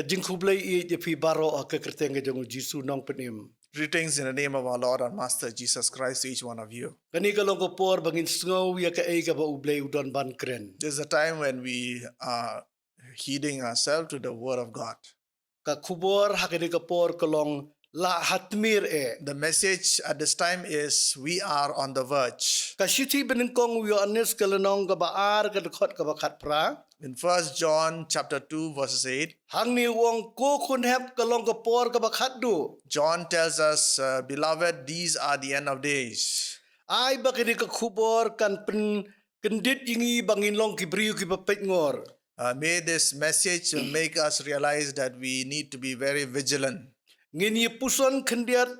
Kajing kublai I jepi baro ke kerteng ke jong Jisu nong penim. Greetings in the name of our Lord and Master Jesus Christ to each one of you. Kani kalong ko por bangin snow ya ka ei ka ba ublay udon ban kren. There's a time when we are heeding ourselves to the Word of God. Ka kubor hakani ka por kalong la Ha Tmier Eh. The message at this time is we are on the verge. Ka shiti benengkong wiyo anis kalanong ka baar ka dekot ka bakat pra. In 1 John chapter 2 verses 8, Hang ni wong ko kun hep kalong ka por ka bakat du. John tells us, beloved, these are the end of days. Ay ba kini ka kubor kan pen kendit ingi bangin long kibriu ki bapet ngor. May this message make us realize that we need to be very vigilant. Ngini puson kendiat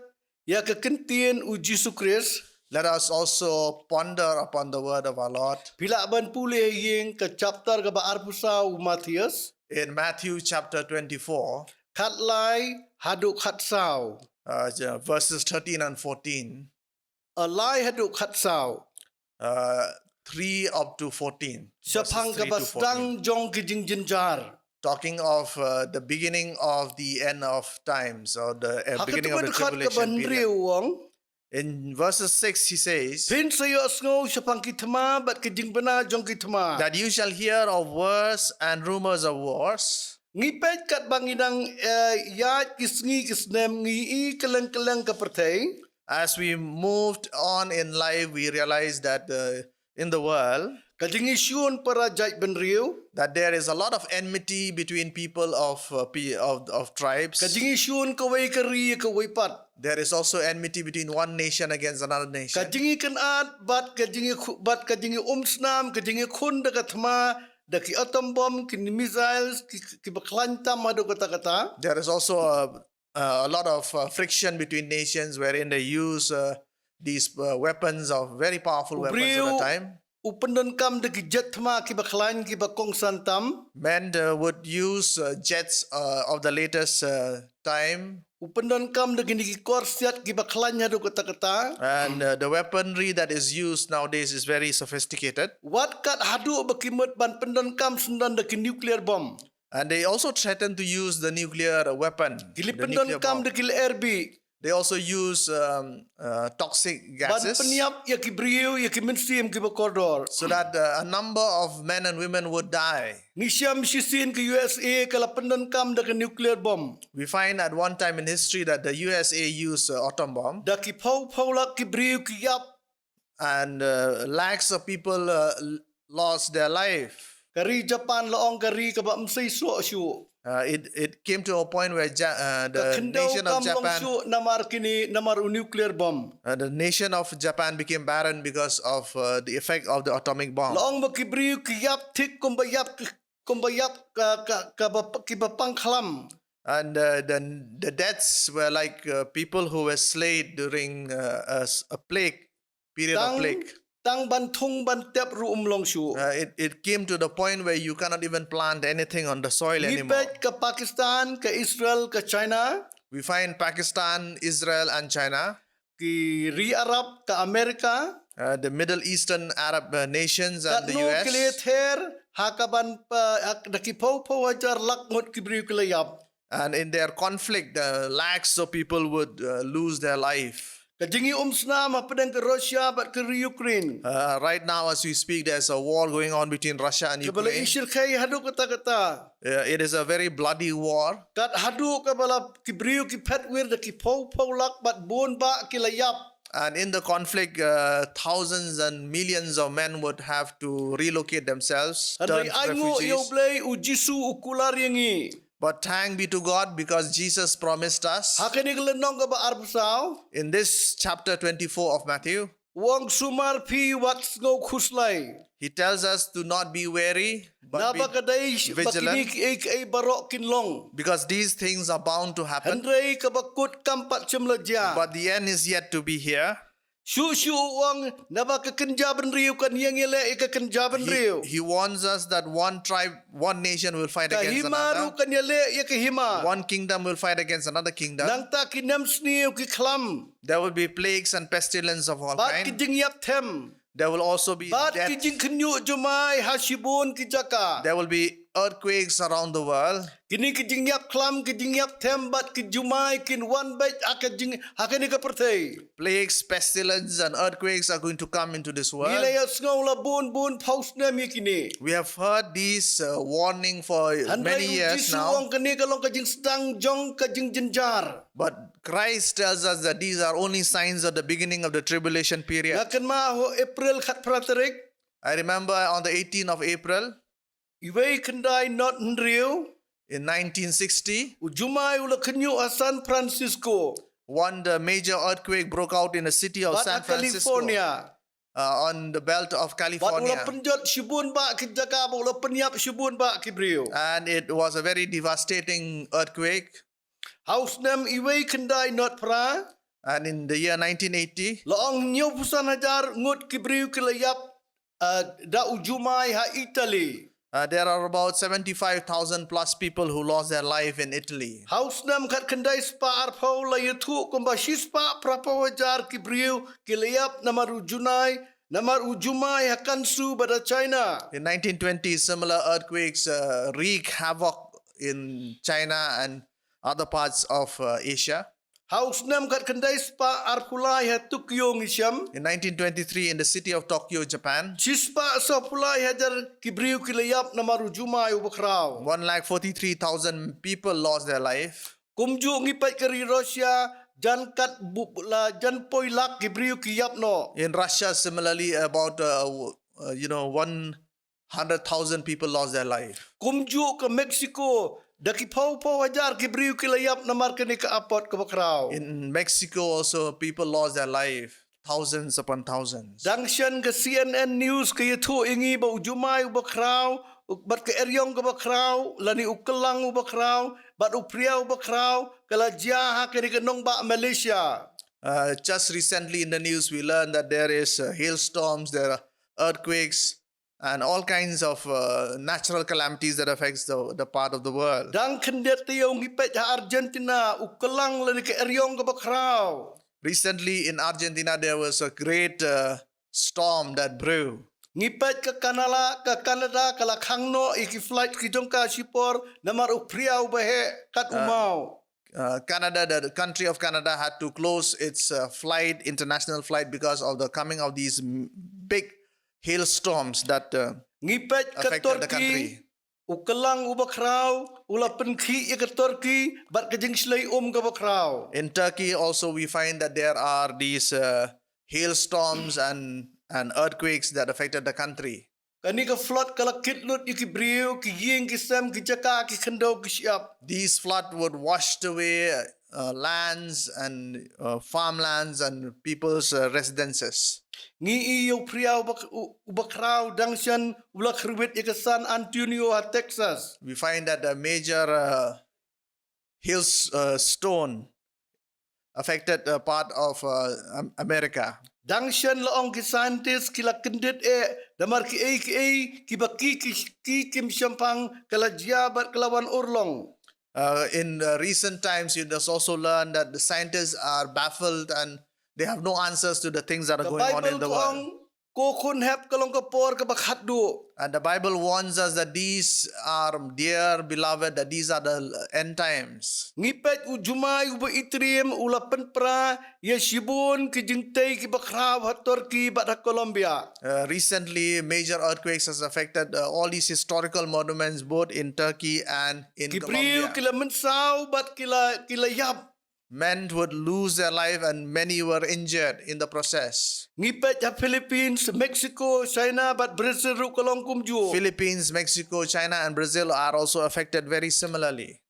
ya ka kentien u Jisu Kris. Let us also ponder upon the word of our Lord. Bila ban pulih yeng ke chapter ke baar pusau Matius. In Matthew chapter 24, Kat lai haduk khat sau. verses 13 and 14, Lai haduk khat sau. 3 up to 14. verses Sapang 3 ke to 14. bastang jong ke jing jenjar. Talking of the beginning of the end of times, or the beginning of the Hakat ke tribulation period. bandriu wong. In verses 6, he says, Pin sayo asngo sapang ki thama bat ke jing bena jong ki thama. that you shall hear of wars and rumors of wars. Ngipet kat bangidang ya kisngi kisnem ngi I keleng-keleng ke pertai. As we moved on in life, we realized that in the world, Kajing isyun para jait benriu. that there is a lot of enmity between people of tribes. Kajing isyun kawai keri kawai pat. There is also enmity between one nation against another nation. Kajingi kenat bat kajingi umsnam kajingi kun dekat thma daki atom bomb kini missiles ki baklantam adu kata-kata. There is also a lot of friction between nations wherein they use these weapons of very powerful weapons at a time. Upendon kam daki jet thma ki baklan ki bakong santam. Men would use jets of the latest time. Upendon kam daki niki korsiat ki baklan adu kata-kata. And the weaponry that is used nowadays is very sophisticated. Wat kat hadu bakimut ban pendon kam sendan daki nuclear bomb. And they also threaten to use the nuclear weapon. Kili the nuclear pendon kam bomb. daki RB. They also use toxic Ban gases peniap ya ki briu ya ki mensim ki bakordor. so that a number of men and women would die. Nisiam sisin ke USA kala pendon kam daki nuclear bomb. We find at one time in history that the USA used atom bomb, Daki pau lak ki briu ki yap. and lakhs of people lost their life. Kari Japan laong kari ka ba msay so syu. It came to a point where the Kendau nation of kam long Japan, syu namar nuclear bomb. the nation of Japan became barren because of the effect of the atomic bomb. Laong ba ki briu ki yap tik kumbayap ki ba pangklam. And the deaths were like people who were slain during a plague, period of plague. Tang bantung bantep ru long syu. It came to the point where you cannot even plant anything on the soil anymore. Nipet ke Pakistan, ke Israel, ke China, We find Pakistan, Israel, and China, ki ri Arab, ke Amerika. the Middle Eastern Arab nations, and Kat the no kile US. ther hakaban daki pau ajar lak ngot ki briu ki yap. And in their conflict, lakhs of people would lose their life. Kajingi umsnam apadang ke Russia bat ke Ukraine. Right now, as we speak, there's a war going on between Russia and Kebala Ukraine. isyil kai hadu kata-kata. It is a very bloody war. Kat hadu kebala kibriu ki petwir de ki pau lak bat bon ba ki layap. And in the conflict, thousands and millions of men would have to relocate themselves, turn Andai aingo yo refugees. blay u Jisu ukular yangi. But thank be to God, because Jesus promised us Hakani kelenong ke ba arbsau. in this chapter 24 of Matthew, Wong sumar pi wat ngo khuslai. he tells us to not be weary, but Naba be kadai vigilant, bakini ki barok kinlong. because these things are bound to happen. Andai ke bakut kampat cemleja. But the end is yet to be here. Syu wong naba ke kenjaban riu kan yang ele ke kenjaban riu. He warns us that one tribe, one nation will fight against Kahimaru another. kan ele ya kahima. One kingdom will fight against another kingdom. Nang ta kinam sniu ki klam. There will be plagues and pestilence of all Bat ki kinds. jing yap them. There will also be Bat death. ki jing kenyu jumai hasibun ki jaka. There will be earthquakes around the world. Kini kijing yap klam kijing yap tembat kijumai kin one bait akajing hakani ka pertai. Plagues, pestilence, and earthquakes are going to come into this world. Gila ya sngau la bun paus na mi kini. We have heard these warning for many years now. Wang kini kalong kajing sedang jong kajing jenjar. But Christ tells us that these are only signs of the beginning of the tribulation period. Nakan ma ho April khat praterik. I remember on the 18th of April Iway kendai not nriu. in 1960, Ujumai ula kenyu San Francisco. one major earthquake broke out in the city of San Francisco, California. on the belt of Bat ula California. penjot shibun ba ki Jakarta ula penyap shibun ba ki Brio. And it was a very devastating earthquake. House nam iway kendai not pra. And in the year 1980, Laong nyo pusan hajar ngut ki Brio ki layap da ujumai ha Italy. there are about 75,000 plus people who lost their life in Italy. House nam kat kendai spa arpau la yutu kumba shispa prapo hajar ki Brio ki layap namar ujumai hakansu bada China. In 1920, similar earthquakes wreak havoc in China and other parts of Asia. House nam kat kendai spa arpulai ha Tokyo ngisham. In 1923, in the city of Tokyo, Japan, Chispa sa pulai hajar ki Brio ki layap namar ujumai ubakrau. 143,000 people lost their life. Kumju ngipat kari Russia jan kat la jan poilak ki Brio ki yap no. In Russia, similarly, about 100,000 people lost their life. Kumju ke Mexico daki pau hajar ki Brio ki layap namar kini ka apot ke bakrau. In Mexico, also, people lost their life, thousands upon thousands. Dangshan ke CNN News ke yutu ingi ba ujumai ubakrau. Bat ke eryong ke bakrau, lani ukelang ubakrau, bat upriau ubakrau, kala jaha kini ke nong ba Malaysia. Just recently in the news, we learned that there is hailstorms, there are earthquakes, and all kinds of natural calamities that affects the part of the world. Dang kendet tiyong hipet ha Argentina, ukelang lani ke eryong ke bakrau. Recently in Argentina, there was a great storm that brew. Ngipet ke Canada kala khangno iki flight ki jongka sipor namar upriau bahe kat umau. Canada, the country of Canada, had to close its international flight, because of the coming of these big hailstorms that Ngipet ke affected the Turkey country. ukelang ubakrau ula penki ke Turkey bat ke jing slay ke bakrau. In Turkey also, we find that there are these hailstorms and earthquakes that affected the country. Kani ke flood kala kitlut iki Brio ki ying ki sam ki jaka ki kendo ki siap. These flood would wash away lands and farmlands and people's residences. Ngi iyo priau ubakrau dangshan ula khrbet ke San Antonio Texas. We find that a major hailstone affected a part of America. Dangshan laong ki scientist kila kendet damar ki baki ki kim syampang kala jabat kelawan urlong. In recent times, you just also learn that the scientists are baffled and they have no answers to the things that are The going on in Bible the world. kong ko kun hep kalong kapor ka bakhatdu. And the Bible warns us that these are, dear beloved, that these are the end times. Ngipet ujumay uba itrim ula penpra ya shibun ki jingtay ki bakraw ha Turkey bat ha Colombia. Recently, major earthquakes has affected all these historical monuments, both in Turkey and in Ki priu Colombia. kila mensaw bat kila yap. Men would lose their life and many were injured in the process. Ngipet ha Philippines, Mexico, China bat Brazil ru kalong kumju. Philippines, Mexico, China, and Brazil are also affected very similarly.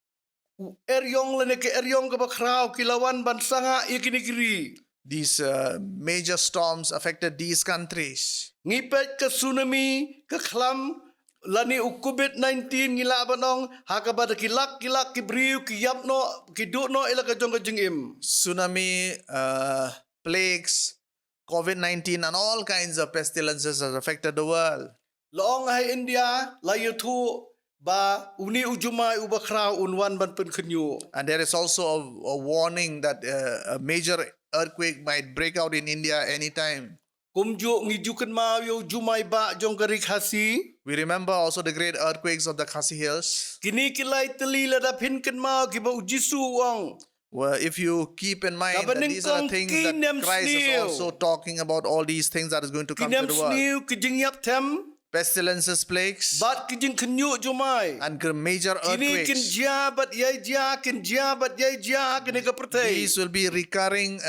Eryong lene ke eryong ka bakraw kilawan bansanga ikinigiri. These major storms affected these countries. Ngipet ke tsunami ke khlam lani COVID-19 ngila banong hakabada kilak ki briu ki yapno ki duno ila ka jong ka jingim. Tsunami, plagues, COVID-19, and all kinds of pestilences has affected the world. Laong hai India layu tu ba uni ujumai ubakraw unwan ban pen kenyu. And there is also a warning that a major earthquake might break out in India anytime. kumjuk ngijukan mau yo jumai ba jong garik hasi. We remember also the great earthquakes of the Khasi Hills. Kini kilai teli ladap hinkan mau kiba ujisu wang. Well, if you keep in mind that these are the things that Christ is also talking about, all these things that is going to come to Kinam the world. sniu kijing yap tem. Pestilences, plagues, Bat kijing kenyuk jumai. and major Kini kin earthquakes. ja bat yai ja kin ja bat yai ja kini ka pertai. These will be recurring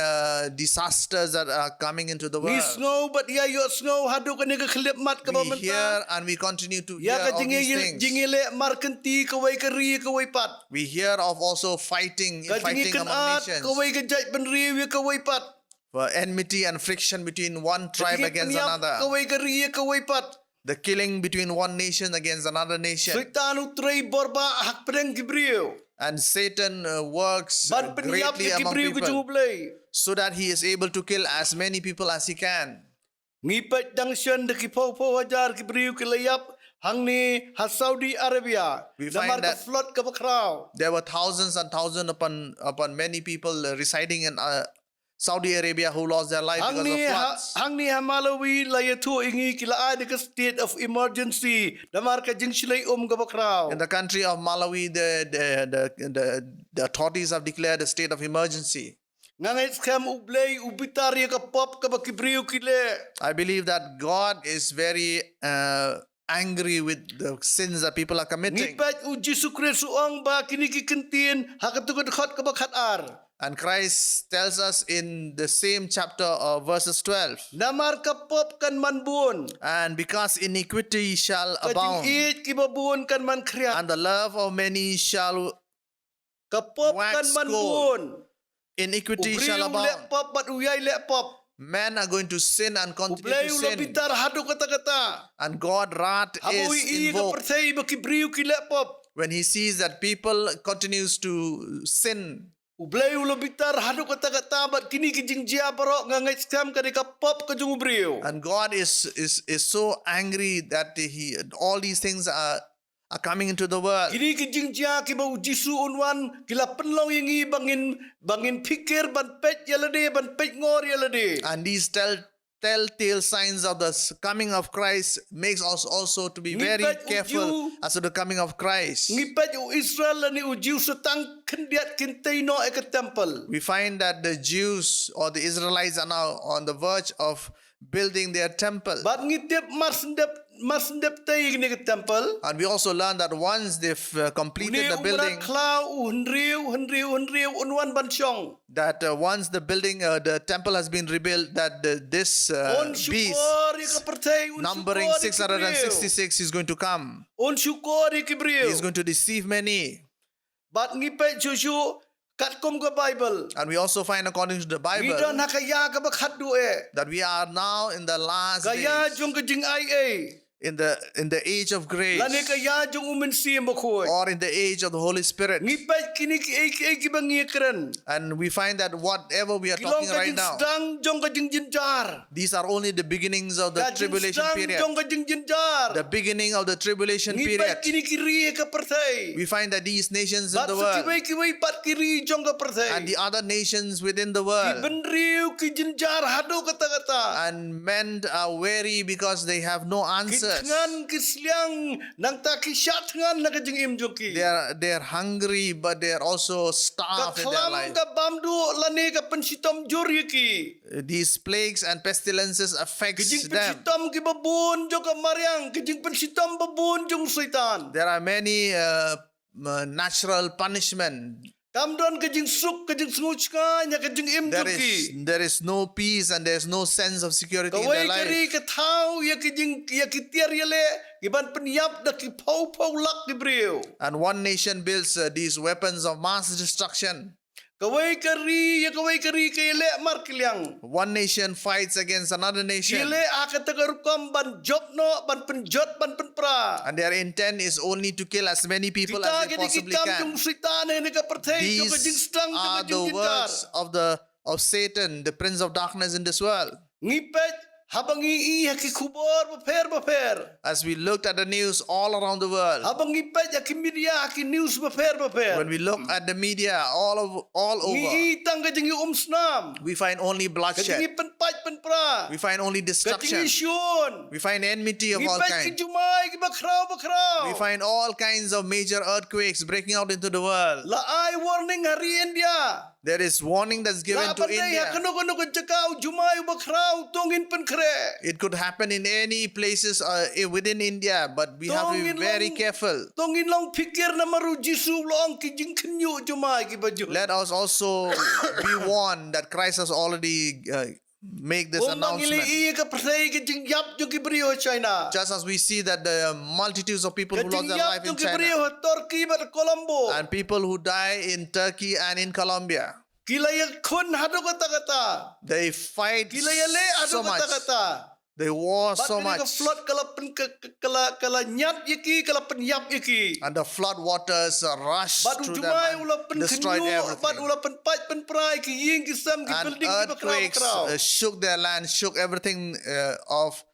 disasters that are coming into the Ni world. snow bat yai yo snow hadu kini ka khlip mat ka We bamenta. hear and we continue to hear Ya ka of these jingi things. jingile markenti kawai kari kawai pat. We hear of also fighting Ka jingi among kan at nations, kawai ka jai benri kawai pat. for enmity and friction between one tribe against another, Kawai kari kawai pat. the killing between one nation against another nation. Syaitan utrai borba hak pedang kibriu. And Satan works Ban penyap greatly ke among kibriu ke people jumblai. so that he is able to kill as many people as he can. Ngipat dang syan de kipau pau hajar kibriu ke layap hang ni ha Saudi Arabia. We Damar find ka that- flood ka bakrau. There were thousands and thousands upon many people residing in Saudi Arabia who lost their life because of floods. Hang ni ha Malawi layatu ingi kila ada ke state of emergency. Damar ka jing silai ka bakrau. In the country of Malawi, the authorities have declared a state of emergency. Ngangai skam ublay ubitar ya ka pop ka bakibriu kile. I believe that God is very angry with the sins that people are committing. Ngipat uji sukre suang ba kini ki kentin hakatukot khot ka bakhat ar. And Christ tells us in the same chapter of verses 12, Namar ka pop kan man buon. and because iniquity shall Kajing abound, it ki babuon kan man kriat. and the love of many shall, Ka pop wax kan man cold. buon. iniquity shall Ubriu abound. lek pop bat uyai lek pop. Men are going to sin and continue to Ublay sin, bitar hadu kata-kata. and God wrath Habui is i ka invoked percaya ba kibriu ki lek pop. when he sees that people continues to sin. Ublay bitar hadu kata-kata bat kini ki jingjia barok ngangai skam ka ka pop ka jung ubriu. And God is so angry that all these things are coming into the world. Kini ki jingjia ki ba ujisu unwan kila penlong yangi bangin pikir ban pet yalade ban pet ngor yalade. And these telltale signs of the coming of Christ makes us also to be very Ngipat careful uju. as to the coming of Christ. Ngipat Israel ni ujiu setang kendiat kintai no ke temple. We find that the Jews or the Israelites are now on the verge of building their temple. Bat ngitip marsendep tai ni ke temple. And we also learn that once they've completed the building, Klau henriu unwan bansyong. that once the building, the temple has been rebuilt, that this On beast syukur ya ke pertai numbering 666 is going to come. On syukur ya ke He is beriu. going to deceive many. Bat ngipet cucu kat kom ke Bible. And we also find according to the Bible Kita nak kaya ke bakhat duwe. that we are now in the last Gaya days, jong ke jing ai. in the age of grace, Lani kaya jong umen si mbakoi. or in the age of the Holy Spirit. Ngipet kini ki bangi keren. And we find that whatever we are Kilong talking ka right jing now, sedang jong ka jing jinjar. these are only the beginnings of the Kajing tribulation sedang period. jong ka jing jinjar. The beginning of the tribulation period. Ngipet kini kiri ke pertai. We find that these nations in Bat the world sekiwai pat kiri jong ka pertai. and the other nations within the Ki world, benriu ki jinjar hadu kata-kata. and men are weary because they have no Ki answers. tengan ki sliang nang ta ki syat tengan nak jing im joki. They're hungry, but they're also Ka starved in their kelam life. ka bamdu lani ka pensitom jur ki. These plagues and pestilences affects Kijing them. pensitom ki babun jong ka mariang. Kijing pensitom babun jong syaitan. There are many natural punishment. Kamdon kijing suk kijing senguchka nya kijing im joki. There is no peace and there is no sense of security in Kawai their kari life. ke tau ya kijing ya kitiar yale. Iban penyap da ki pau lak di beriu. And one nation builds these weapons of mass destruction. Kawai kari ke yale mar kiliang. One nation fights against another nation, Yale akan tegarukam ban job no ban penjot ban penpra. and their intent is only to kill as many people Kita as they gini possibly kita can. jung syaitan ni ka pertai jung ka jing These stang are jung the ka jing jintar. words of Satan, the prince of darkness in this world. Ngipet Habang haki kubor baper. As we looked at the news all around the world, Habang ipaj haki media haki news baper. when we look at the media all over, Itang kajing snam. we find only Kajing bloodshed. penpaj penpra. We find only Kajing destruction. isyun. We find enmity of all Ipaj kinds. kijumay bakraw. We find all kinds of major earthquakes breaking out into the world. Laay warning hari India. There is warning that's given La to pandai India. hakano kajakaw jumay bakraw tungin penkre. It could happen in any places within India, but we have to be very careful. Tongin long pikir na maru Jisu long kijing kenyu jumay ki baju. Let us also be warned that Christ has already made this announcement. Iya ka persay kijing yap jo ki brio China. Just as we see that the multitudes of people who lost Kijing their yap life jo in ki China brio Turkey bat Colombo. and people who die in Turkey and in Colombia, Kilaya kun hado kata. they fight Kilaya le so hado much. kata. They war so Bat ka much. flood kala nyat yaki kala penyap yaki. And the flood waters rush Bat through jumay them ula and pen destroyed kenyu. Bat everything. ula pen paj pen prai ki ying ki sam ki And building ki earthquakes bakraw. shook their land, shook everything of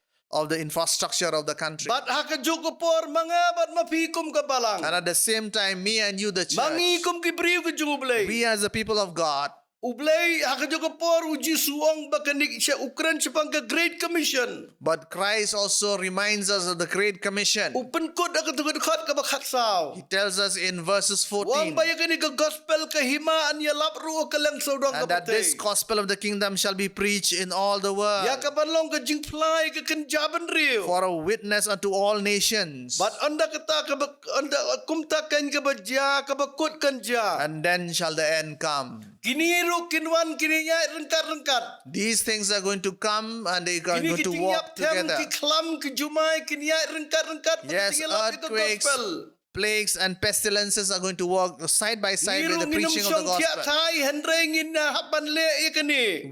the infrastructure of the country. Bat haka joko por mga bat mapikum ka balang. And at the same time, me and you, the church, Mangikum ki brio ki jungublay. we as the people of God, Ublay haka joko por uji suong bakanik siya Ukraine siya pang ka Great Commission. but Christ also reminds us of the Great Commission. Upen kod haka tugod kot ka bakhatsaw. He tells us in verses Wang 14, baya ka ni ka gospel ka himaan ya lapro ka lang saudang ka and that this patay. gospel of the kingdom shall be preached in all the world Ya ka banlong ka jingplay ka kanjaban riyo. for a witness unto all nations. Bat anda kata ka anda kumtakan ka ba ja ka bakot kan ja. And then shall the end come. Kiniro kinwan kininya rengkat-rengkat. These things are going to come and they are Kini going to kiting walk yap tem together. ki klam ki jumay kininya rengkat-rengkat. Yes, Patingilap ito earthquakes, gospel. plagues, and pestilences are going to walk side by side with the preaching of the gospel.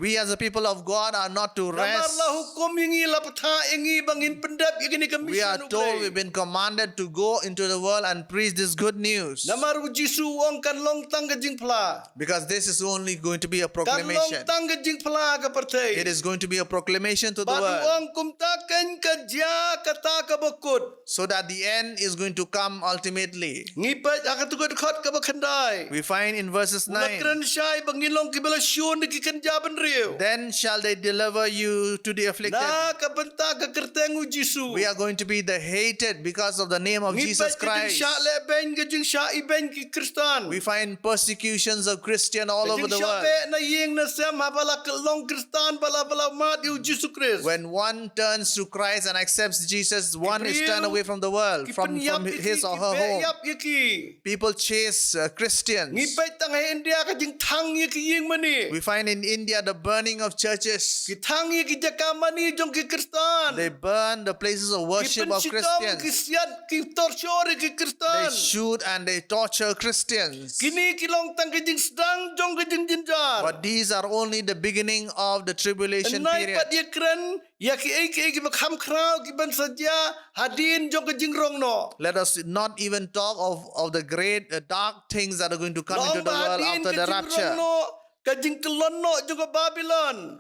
We as the people of God are not to rest. We are told we've been commanded to go into the world and preach this good news. Because this is only going to be a proclamation. It is going to be a proclamation to the world. So that the end is going to come ultimately. We find in verses 9, then shall they deliver you to the afflicted. We are going to be the hated because of the name of Jesus Christ. We find persecutions of Christians all over the world. When one turns to Christ and accepts Jesus, one is turned away from the world, from his or her home. People chase Christians. We find in India the burning of churches. They burn the places of worship of Christians. They shoot and they torture Christians. But these are only the beginning of the tribulation period. Let us not even talk of the great dark things that are going to come into the world after the rapture.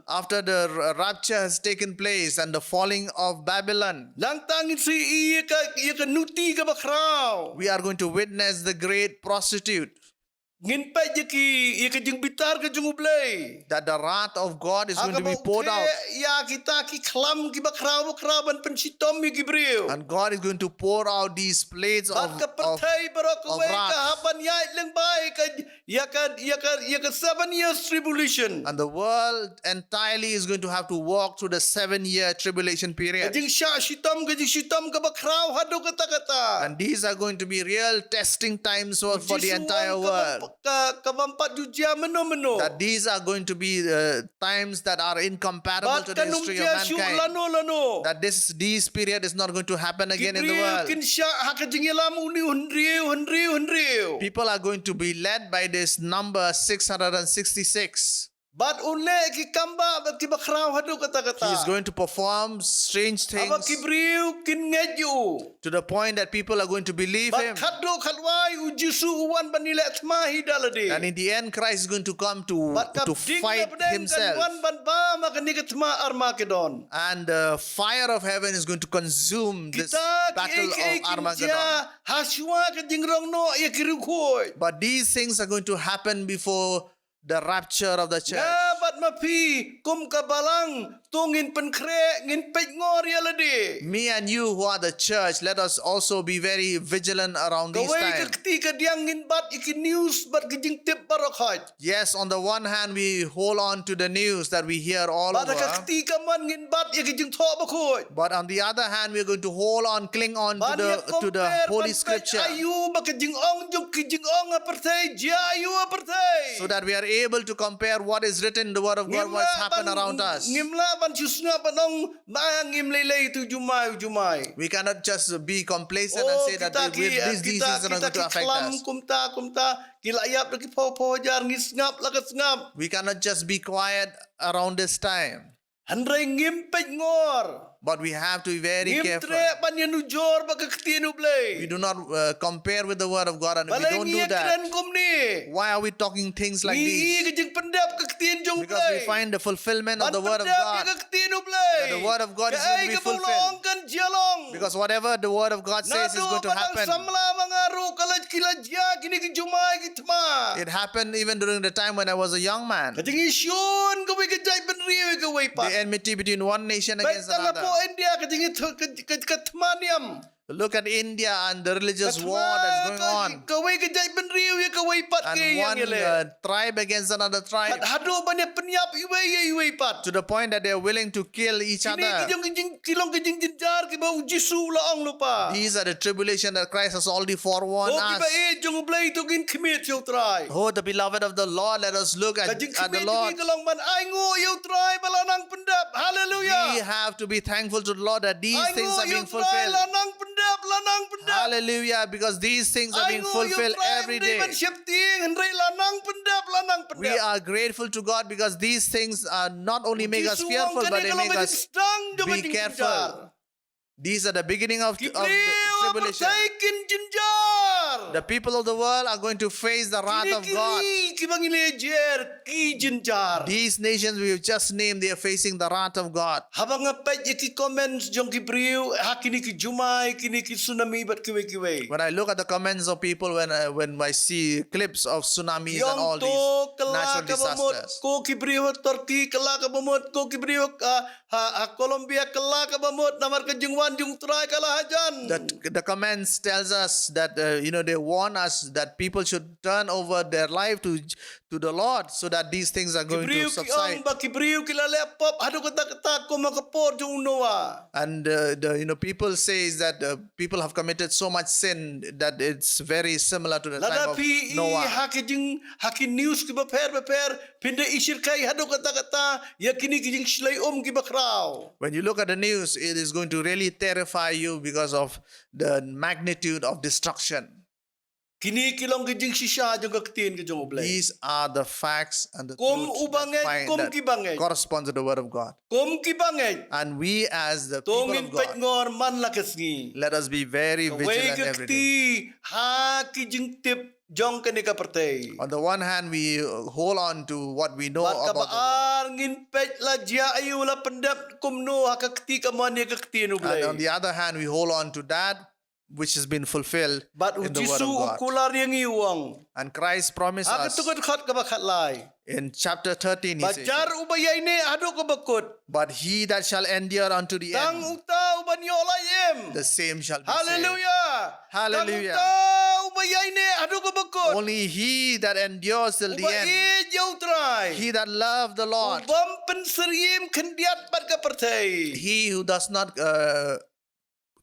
After the rapture has taken place and the falling of Babylon, we are going to witness the great prostitute. That the wrath of God is going to be poured out. And God is going to pour out these plates of wrath. 7 years tribulation. And the world entirely is going to have to walk through the 7-year tribulation period. And these are going to be real testing times for the entire world. That these are going to be times that are incomparable to the history of mankind. That this period is not going to happen again in the world. People are going to be led by this number 666. Bat ule ki kamba bat ki bakraw hadu kata-kata. He is going to perform strange Aba things ki briu kin ngeju. to the point that people are going to believe him. Bat khadlo khalwai ujisu uwan banile atmahi dalade. And in the end, Christ is going to come to Bat kap ding na fight pedeng kan himself. wan ban ba makani katma Armageddon. And the fire of heaven is going to consume this Kita battle ki of Armageddon. haswa ka jingrong no ya kirukhoy. But these things are going to happen before the rapture of the church. Na bat mapi kum kabalang tungin penkre ngin pej ngor ya lade. Me and you who are the church, let us also be very vigilant around these Kawai ka times. ketika diang ngin bat ikin news bat kijing tip barokhat. Yes, on the one hand, we hold on to the news that we hear all Bat ka over. ketika man ngin bat ya kijing thok bakhoy. But on the other hand, we're going to hold on, cling on Ban ya to the compare Holy ban pej Scripture, ayu ba kijing ong juk kijing ong apartheid ja ayu apartheid. so that we are able to compare what is written in the Word of God, what's happened around us. Ngimla ban susnga banong ma ngimlele tu jumai. We cannot just be complacent and say that these things are not going to affect us. Kumta kilayap lagi po jar ngisngap lakat ngap. We cannot just be quiet around this time, Handrai ngimpej ngor. but we have to be very careful. Ngimtre ban nujor ba kektinu We blay. do not compare with the Word of God, and if we Balai don't do ngia that, keren kum ni. why are we talking things like Ni these? kejing pendap kektin jong Because we blay. find the fulfillment of Ban the Word of pendap God. ya kektinu blay. That the word of God is going to be fulfilled. Kebolongkan jalong. Because whatever the Word of God says is going to happen. Samla mangaru kalaj kilajya kini kijumai kitma. It happened even during the time when I was a young man. Kajing isyun kawai kajay penriwe kawai pa. The enmity between one nation Baik against tala another. po India kajing katmaniam. Look at India and the religious war that's going on. Kawai kajay penriwe kawai pat And ke yang one ile. tribe against another tribe. Hado banyak penyap iwe pat. To the point that they are willing to kill each Kini other. kilong kajing jenjar ki bau jisu laong lupa. These are the tribulation that Christ has already forewarned Oh kiba us. jong blay tu kin kemit yo try. Oh, the beloved of the Lord, let us look at Kajing the kemit Lord. ni kalong man ay ngo yo try balanang pendap. We Hallelujah. have to be thankful to the Lord that these Ay things ngo are yo being try fulfilled. lanang pendap. Hallelujah, because these things are being fulfilled every day. We are grateful to God because these things are not only make us fearful, but they make us be careful. These are the beginning of the tribulation. The people of the world are going to face the wrath of God. These nations we have just named, they are facing the wrath of God. Habang ngapay iki comments jong kibriw hakini ki jumay kini ki tsunami bat kiwe. When I look at the comments of people, when I see clips of tsunamis and all Yong to these kala natural ka bamot disasters, ko kibriw Turkey kala ka bamot ko kibriw Colombia kala ka bamot namar ka jungwan jung try kala hajan. the comments tells us that they warn us that people should turn over their life to the Lord, so that these things are going to Kibriw ki subside. ong ba kibriw kilala pop hado kata ko makapor jung Noah. And people says that people have committed so much sin that it's very similar to the time Lada of pi Noah. haki news ki beper pinda isir kai hado kata yakini kijing shlay ki bakraw. When you look at the news, it is going to really terrify you because of the magnitude of destruction. Kini kilong kijing shisha jong kaktin ki jong oblay. These are the facts and the Kum truths ubanget, kum that kibanget. correspond to the Word of God. Kum kibangay. And we as the people Tongin of pet God, ngor man lakas ngi. let us be very Way vigilant every day. kakti ha kijing tip jong kanika partay. On the one hand, we hold on to what we know Bat about the Lord. kabaar ngin pet la jia ayu la pendap kumno ha kakti kaman ya kakti And no blay. on the other hand, we hold on to that which has been fulfilled Bat in the Word ujisu of God. ukular yang iwang. And Christ promised Ha us katukot khat kabakat lai. in chapter 13, he says, Bajar ubaya ini hado kabakut. but he that shall endure unto the Tang end, uta ubanyo layem. the same shall be saved. Hallelujah. Hallelujah. Tang uta ubaya ini hado kabakut. Only he that endures till the end, Ubai jauh try. he that loved the Lord, Ubam penseriem kendiat bat ka pertai. he who does not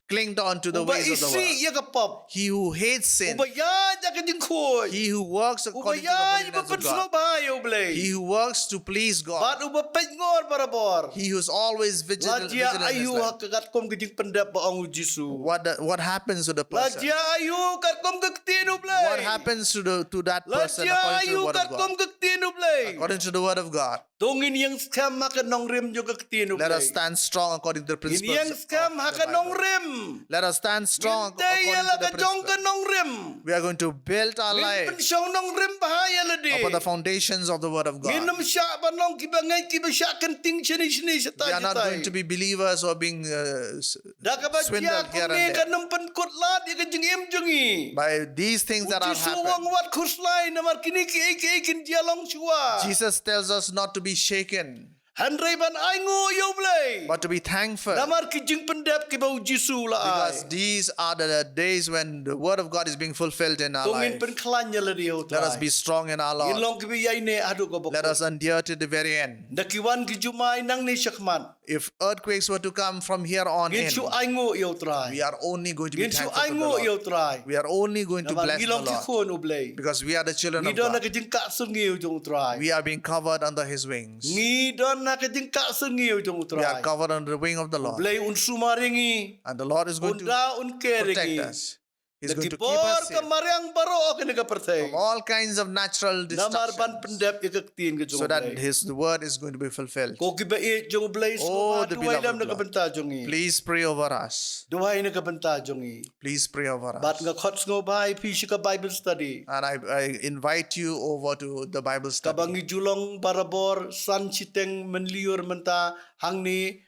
clinged on to the Uba ways of the isi world. ya kapap. He who hates sin. Uba ya ja ka jingkoy. He who works Uba according to the ya holiness iba of God. penslo bayo blay. He who works to please God. Bat uba pengor barabor. He who is always vigilant Lajia in his ayu life. hakagat kom gijing pendap baong Jisu. What happens to the person? Lajia ayu kat kom kektinu blay. What happens to that person Lajia according to the ayu word kat of kom God? kektinu blay. According to the word of God. Dongin yang skam haka nong rim jo kektinu Let blay. us stand strong according to the In principles yang of skam the haka nong Bible. rim. Let us stand strong Day according yala to the ka jong ka principles. nong rim. We are going to build our Min life pensyong nong rim bahaya ladi. upon the foundations of the word of God. Minum syak banong kibangai kibasyak kenting sini-sini We are not going to be believers or being Da ka ba swindled tiya here kung ne and ka there nung pankot lad ya ka jingim jungi. by these things that Uji have suwang happened. wat kurslay na markini ki ikin dialong suwa. Jesus tells us not to be shaken, Handray ban ay ngu yaw blay. but to be thankful, Namar ki jing pendap ki bau jisu la because ay. these are the days when the word of God is being fulfilled in our Tungin life. penklanya la diyo Let us be strong in our Lord. Ilong ki biyay ne adu ka Let bako. us endure to the very end. Nakiwan ki jumay nang ni syakman. If earthquakes were to come from here on in, Ginsu ay ngu yaw try. we are only going to be Ginsu thankful ay to the ngu Lord. yaw try. We are only going to Namar bless the ilong ki Lord kun ublay. because we are the children of Ngidon na God. ka jing ka sungiw jong try. We are being covered under His wings. Ngidon na ka jing ka sungiw jong We are try. covered under the wing of the Lord. Blay un sumaringi. And the Lord is going to Unda un protect keringi. us. He's going to keep Nagtibor us ka safe mariang baro o kinaga pertay. from all kinds of natural Namar ban destructions, pendap ikaktin ka so jong that blay. His word is going to be fulfilled. Ko kibai jong blay Oh, sko the duway lam beloved Lord. nakabenta jongi. Please pray over us. Duway nakabenta jongi. Please pray over Bat us. nga khots ngo bay pisi ka Bible study. And I invite you over to the Bible study. Kabangi julong barabor san siteng menliur menta hangni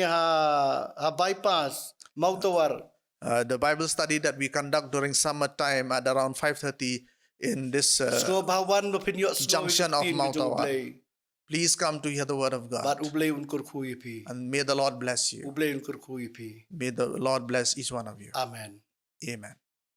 ha bypass mautawar. The Bible study that we conduct during summertime at around 5:30 in this Sko bawan mapinyo junction of Mount Awar. Please come to hear the word of Bat God. ublay unkur kuipi. And may the Lord bless you. Ublay unkur kuipi. May the Lord bless each one of you. Amen. Amen.